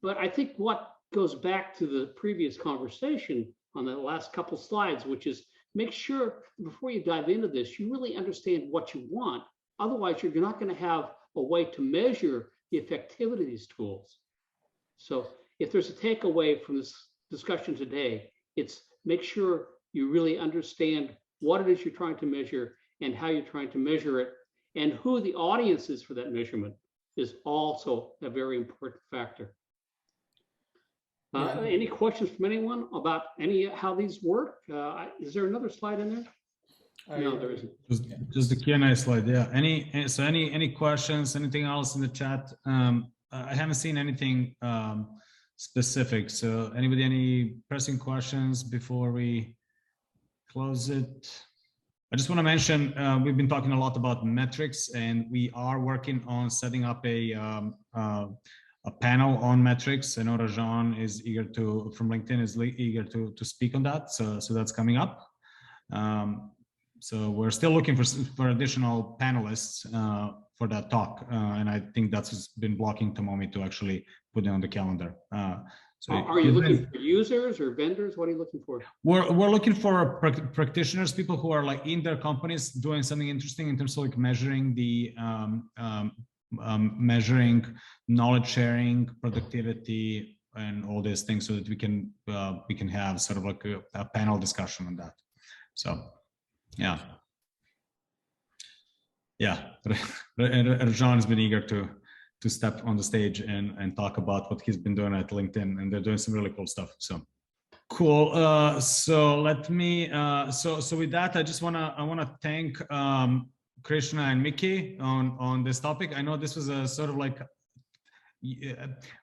But I think what goes back to the previous conversation on the last couple slides, which is make sure before you dive into this, you really understand what you want. Otherwise, you're not going to have a way to measure the effectivity of these tools. So if there's a takeaway from this discussion today, it's make sure you really understand what it is you're trying to measure and how you're trying to measure it, and who the audience is for that measurement is also a very important factor. Any questions from anyone about how these work? Is there another slide in there? No, there isn't. Just the Q&A slide. Yeah. Any questions? Anything else in the chat? I haven't seen anything specific. So anybody, any pressing questions before we close it? I just want to mention we've been talking a lot about metrics, and we are working on setting up a panel on metrics. I know Rajan is eager from LinkedIn is eager to speak on that. So that's coming up. So we're still looking for additional panelists for that talk. And I think that's been blocking Tomomi to actually put it on the calendar. So are you looking for users or vendors? What are you looking for? We're looking for practitioners, people who are like in their companies doing something interesting in terms of like measuring the measuring knowledge sharing, productivity, and all these things, so that we can have sort of like a panel discussion on that. So yeah. Rajan has been eager to step on the stage and talk about what he's been doing at LinkedIn, and they're doing some really cool stuff. So cool. So let me. So with that, I wanna thank Krishna and Mickey on this topic. I know this was a sort of like,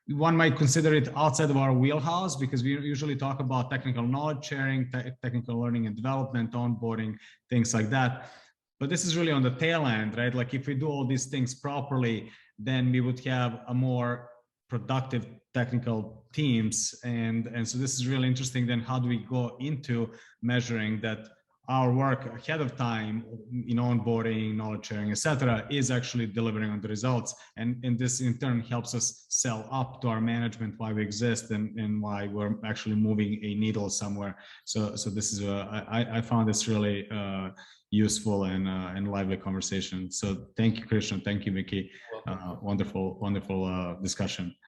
one might consider it outside of our wheelhouse, because we usually talk about technical knowledge sharing, technical learning and development, onboarding, things like that. But this is really on the tail end, right? Like if we do all these things properly, then we would have a more productive technical teams. And so this is really interesting. Then how do we go into measuring that our work ahead of time in onboarding, knowledge sharing, etc., is actually delivering on the results. And this in turn helps us sell up to our management why we exist and why we're actually moving a needle somewhere. So this is I found this really useful and lively conversation. So thank you, Krishna. Thank you, Mickey. Wonderful discussion.